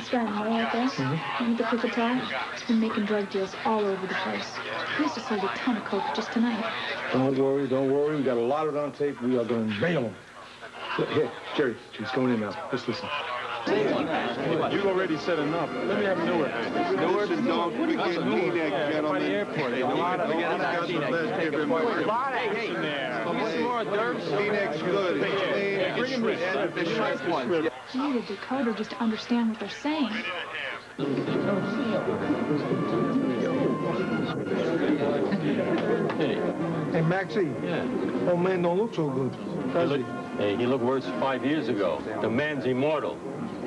This guy in the mall out there, with the crooked tie, has been making drug deals all over the place. He must have sold a ton of coke just tonight. Don't worry, don't worry. We got a lot of it on tape. We are going to nail him. Here, Jerry, he's going in now. Just listen. You already said enough. Let me have Newark. Newark? Don't forget Newark, gentlemen. By the airport. Hey, don't forget about Hey, what's more, Dirk? Phoenix, good. Bring him the sharp one. You need a decoder just to understand what they're saying. Hey, Maxie. Yeah. Old man don't look so good. Hey, he looked worse 5 years ago. The man's immortal.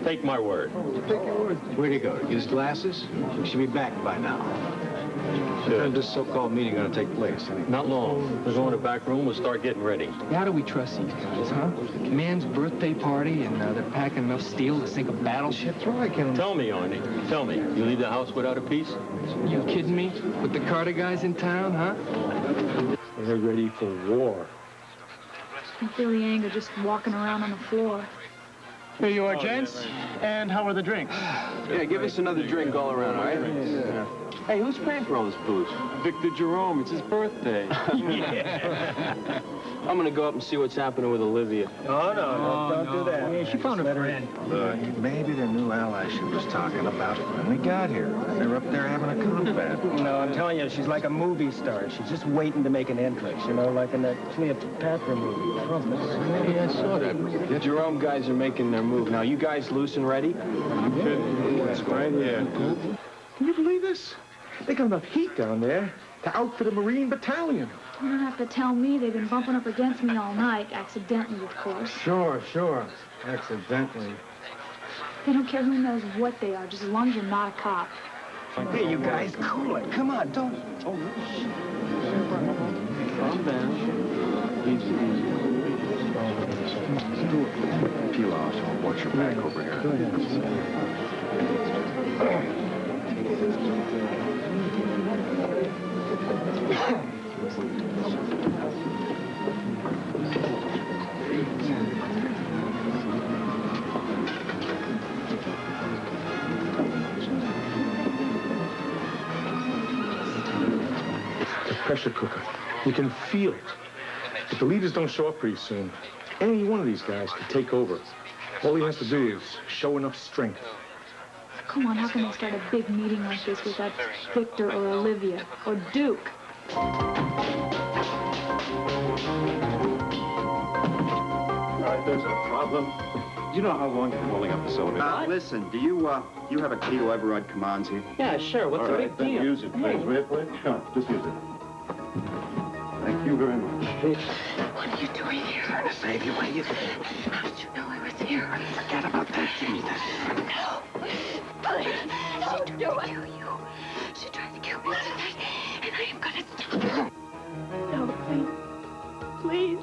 Take my word. Take your word. Where'd he go? Get his glasses? He should be back by now. When's this so-called meeting going to take place? Not long. We'll go in the back room. We'll start getting ready. How do we trust these guys, huh? Man's birthday party, and they're packing enough steel to sink a battleship? That's right, Ken. Tell me, Arnie. Tell me. You leave the house without a piece? You kidding me? With the Carter guys in town, huh? They're ready for war. I feel the anger just walking around on the floor. Here you are, gents. And how are the drinks? Yeah, give us another drink all around, all right? Yeah. Hey, who's paying for all this booze? Victor Jerome. It's his birthday. Yeah. I'm going to go up and see what's happening with Olivia. Oh, no, don't do that. Yeah, she found a friend. Maybe the new ally she was talking about when we got here. They're up there having a confab. No, I'm telling you, she's like a movie star. She's just waiting to make an entrance, you know, like in that Cleopatra movie. Yeah, I saw that. The Jerome guys are making their move. Now, you guys loose and ready? That's right here. Can you believe this? They got enough heat down there to outfit a Marine battalion. You don't have to tell me. They've been bumping up against me all night. Accidentally, of course. Sure. Accidentally. They don't care who knows what they are, just as long as you're not a cop. Hey, you guys, cool it. Come on, don't... Oh, Calm down. Easy. Peel off, so I'll watch your back over here. Go ahead. The pressure cooker. You can feel it. If the leaders don't show up pretty soon, any one of these guys could take over. All he has to do is show enough strength. Come on, how can they start a big meeting like this without Victor or Olivia or Duke? All right, there's a problem. Do you know how long you've been holding up the cylinder? Listen, do you have a key to override commands here? Yeah, sure. What's the big then deal? use it, please. Will you, please? Come on, just use it. Thank you very much. What are you doing here? Trying to save you. What do you think? How did you know I was here? Forget about that. Give me that. No. Please. She tried to kill you. She tried to kill me tonight, and I am gonna stop her. No, please. Please.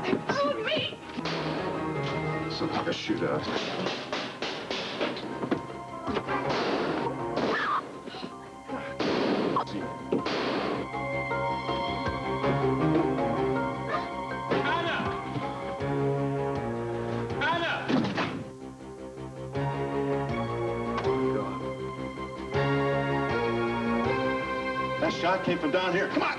They found me. Something like a shootout. That shot came from down here. Come on!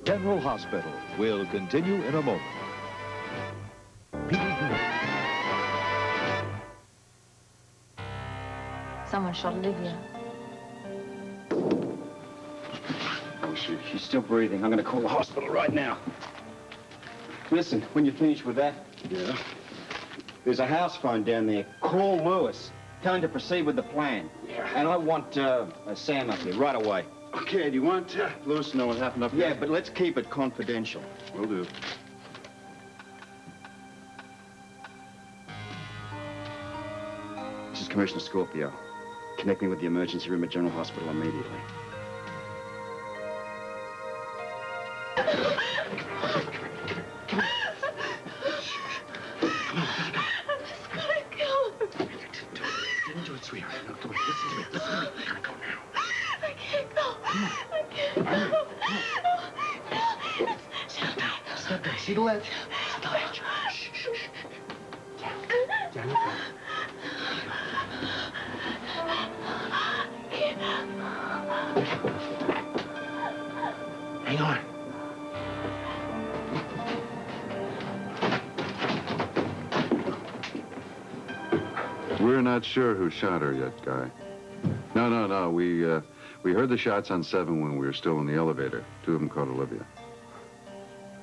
General Hospital will continue in a moment. Someone shot Olivia. Oh, she's still breathing. I'm going to call the hospital right now. Listen, when you finish with that... Yeah? There's a house phone down there. Call Lewis. Tell him to proceed with the plan. Yeah. And I want Sam up here right away. Okay, do you want Lewis to know what happened up here? Yeah, but let's keep it confidential. Will do. This is Commissioner Scorpio. Connect me with the emergency room at General Hospital immediately. Sweetheart, no, come on, listen to me. Listen to me. I gotta go now. I can't go. I can't go. Step down. Step down. See the ledge? See the ledge. Shh, shh, shh. Down, you go. Hang on. We're not sure who shot her yet, Guy. No. We heard the shots on 7 when we were still in the elevator. 2 of them caught Olivia.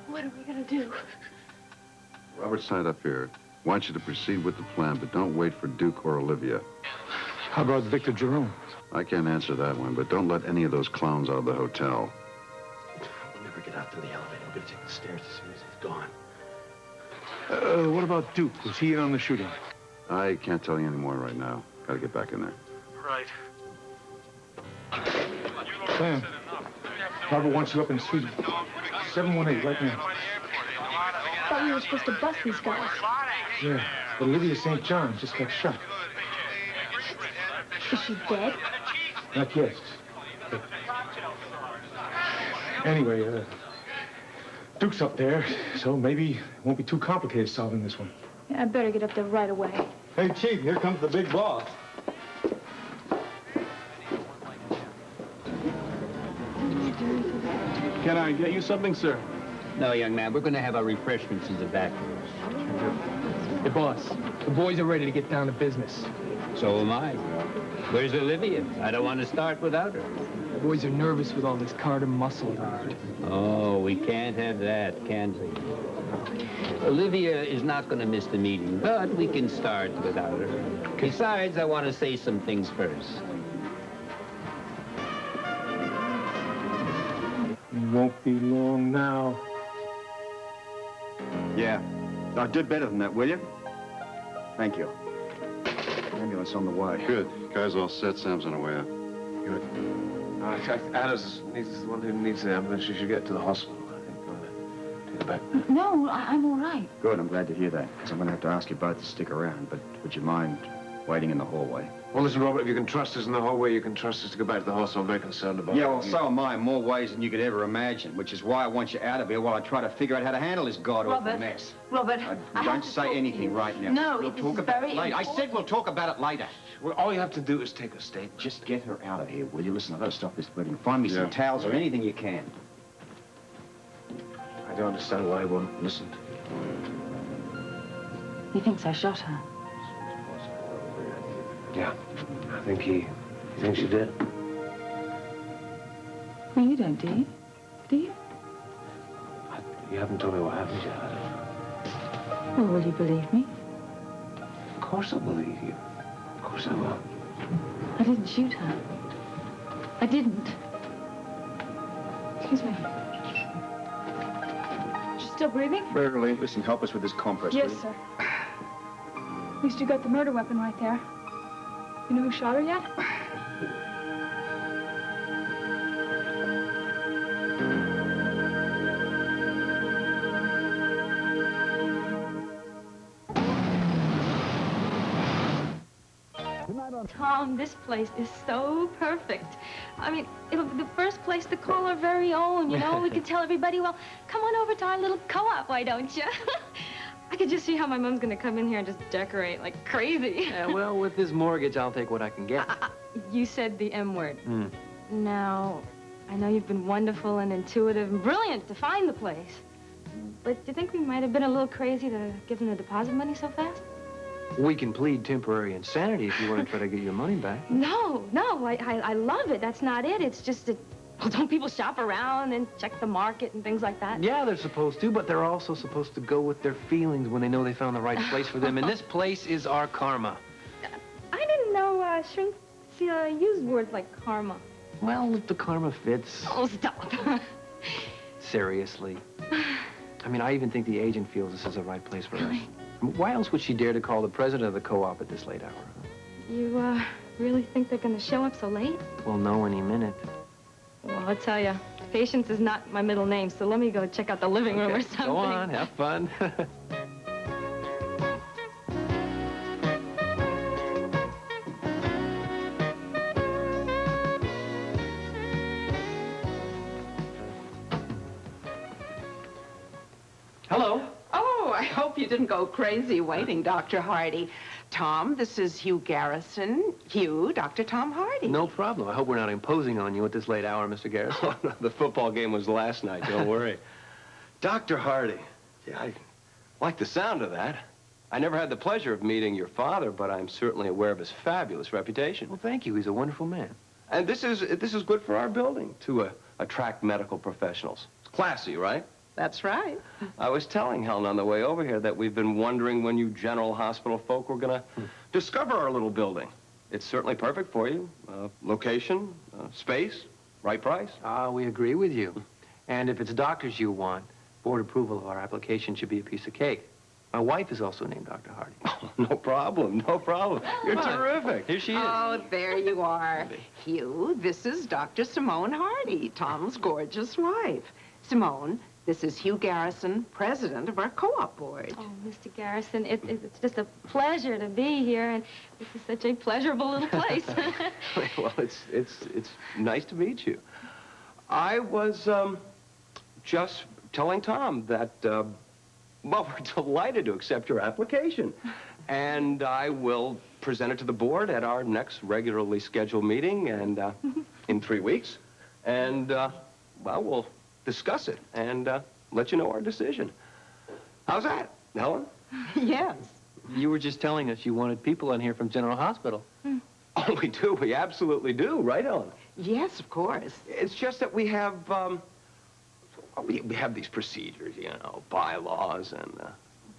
What are we gonna do? Robert's tied up here. Want you to proceed with the plan, but don't wait for Duke or Olivia. How about Victor Jerome? I can't answer that one, but don't let any of those clowns out of the hotel. We'll never get out to the elevator. We're gonna take the stairs as soon as he's gone. What about Duke? Was he in on the shooting? I can't tell you any more right now. Gotta get back in there. Right. Sam, Robert wants you up in suite 718 right now. I thought we were supposed to bust these guys. Yeah, but Olivia St John just got shot. Is she dead? Not yet. But anyway, Duke's up there, so maybe it won't be too complicated solving this one. Yeah, I better get up there right away. Hey, Chief, here comes the big boss. Can I get you something, sir? No, young man, we're going to have our refreshments in the back. Hey, boss, the boys are ready to get down to business. So am I. Where's Olivia? I don't want to start without her. The boys are nervous with all this Carter muscle. Oh, we can't have that, can we? Olivia is not going to miss the meeting, but we can start without her. Besides, I want to say some things first. Won't be long now. Yeah. Now, do better than that, will you? Thank you. Ambulance on the way. Good. Guy's all set. Sam's on the way out. Good. Alice needs the one who needs the ambulance. She should get to the hospital, I think. Take her back. No, I'm all right. Good. I'm glad to hear that, because I'm going to have to ask you both to stick around. But would you mind waiting in the hallway? Well, listen, Robert, if you can trust us in the hallway, you can trust us to go back to the hospital. I'm very concerned about it. Yeah, well, so am I, in more ways than you could ever imagine, which is why I want you out of here while I try to figure out how to handle this god-awful mess. Robert, Don't say anything right now. No, we'll it talk is about very it later. I said we'll talk about it later. Well, all you have to do is take a statement. Just get her out of here, will you? Listen, I've got to stop this bleeding. Find me some towels or anything you can. I don't understand why he won't listen to me. He thinks I shot her. Yeah, I think he thinks you did. Well, you don't, do you? Do you? You haven't told me what happened yet. Well, will you believe me? Of course I'll believe you. Of course I will. I didn't shoot her. I didn't. Excuse me. She's still breathing? Barely. Listen, help us with this compress, Yes, will you? sir. At least you got the murder weapon right there. You know who shot her yet? Tom, this place is so perfect. I mean, it'll be the first place to call our very own, you know? We could tell everybody, well, come on over to our little co-op, why don't you? I could just see how my mom's gonna come in here and just decorate like crazy. Yeah, well, with this mortgage, I'll take what I can get. You said the M word. Now, I know you've been wonderful and intuitive and brilliant to find the place. But do you think we might have been a little crazy to give them the deposit money so fast? We can plead temporary insanity if you want to try to get your money back. No, I love it. That's not it. It's just that, well, don't people shop around and check the market and things like that? Yeah, they're supposed to, but they're also supposed to go with their feelings when they know they found the right place for them. And this place is our karma. I didn't know shrinks used words like karma. Well, if the karma fits. Oh, stop. Seriously. I mean, I even think the agent feels this is the right place for us. Why else would she dare to call the president of the co-op at this late hour? You, really think they're gonna show up so late? We'll know any minute. Well, I'll tell you, Patience is not my middle name, so let me go check out the living room or something. Go on, have fun. Hello. Oh, I hope you didn't go crazy waiting, Dr. Hardy. Tom, this is Hugh Garrison. Hugh, Dr. Tom Hardy. No problem. I hope we're not imposing on you at this late hour, Mr. Garrison. Oh, no, the football game was last night, don't worry. Dr. Hardy. Yeah, I like the sound of that. I never had the pleasure of meeting your father, but I'm certainly aware of his fabulous reputation. Well, thank you. He's a wonderful man. And this is good for our building, to attract medical professionals. Classy, right? That's right. I was telling Helen on the way over here that we've been wondering when you General Hospital folk were going to discover our little building. It's certainly perfect for you. Location, space, right price. We agree with you. And if it's doctors you want, board approval of our application should be a piece of cake. My wife is also named Dr. Hardy. Oh, no problem, no problem. You're terrific. Here she is. Oh, there you are. Hugh, this is Dr. Simone Hardy, Tom's gorgeous wife. Simone, this is Hugh Garrison, president of our co-op board. Oh, Mr. Garrison, it's just a pleasure to be here, and this is such a pleasurable little place. Well, it's nice to meet you. I was just telling Tom that, well, we're delighted to accept your application. And I will present it to the board at our next regularly scheduled meeting and in 3 weeks. And, well, we'll discuss it and let you know our decision. How's that, Helen? Yes. You were just telling us you wanted people in here from General Hospital. Oh, we do. We absolutely do. Right, Helen? Yes, of course. It's just that we have, we have these procedures, you know, bylaws and,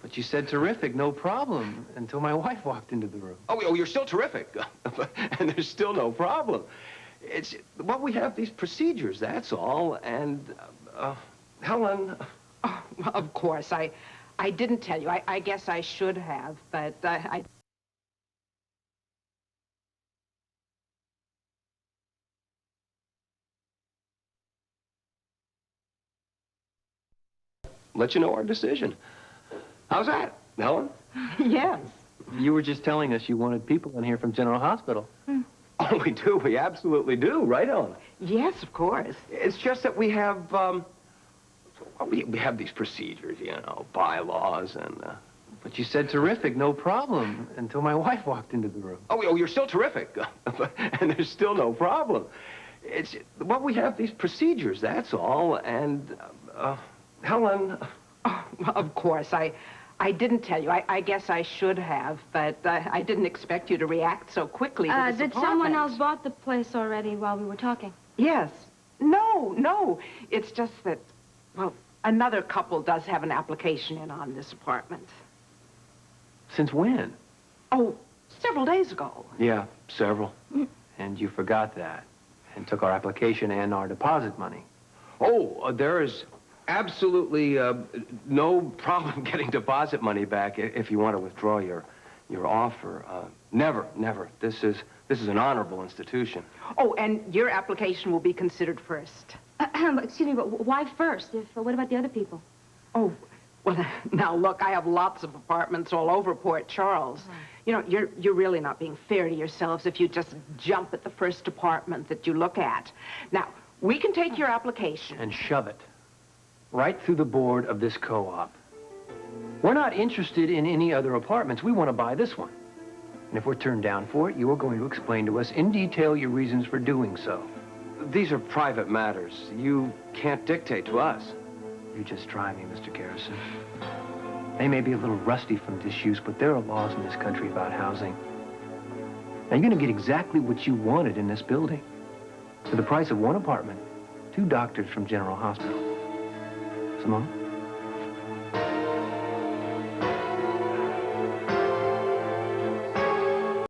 But you said terrific, no problem, until my wife walked into the room. Oh, you're still terrific. And there's still no problem. It's, well, we have these procedures, that's all. And, Helen... Oh, well, of course. I didn't tell you. I guess I should have, but I... Let you know our decision. How's that, Helen? Yes. You were just telling us you wanted people in here from General Hospital. Oh, we do. We absolutely do. Right, Helen? Yes, of course. It's just that we have, we have these procedures, you know, bylaws and, But you said terrific, no problem, until my wife walked into the room. Oh, you're still terrific. And there's still no problem. It's, well, we have these procedures, that's all. And, Helen... Oh, well, of course. I didn't tell you. I guess I should have, but I didn't expect you to react so quickly to this Did apartment. someone else bought the place already while we were talking? Yes. No. It's just that, well, another couple does have an application in on this apartment. Since when? Oh, several days ago. Yeah, several. And you forgot that, and took our application and our deposit money. Oh, there is absolutely no problem getting deposit money back if you want to withdraw your offer. Never. This is an honorable institution. Oh, and your application will be considered first. Excuse me, but why first? What about the other people? Oh, well, now look, I have lots of apartments all over Port Charles. You know, you're really not being fair to yourselves if you just jump at the first apartment that you look at. Now, we can take your application and shove it right through the board of this co-op. We're not interested in any other apartments. We want to buy this one. And if we're turned down for it, you are going to explain to us in detail your reasons for doing so. These are private matters. You can't dictate to us. You just try me, Mr. Garrison. They may be a little rusty from disuse, but there are laws in this country about housing. Now, you're going to get exactly what you wanted in this building. For the price of one apartment, 2 doctors from General Hospital. Simone?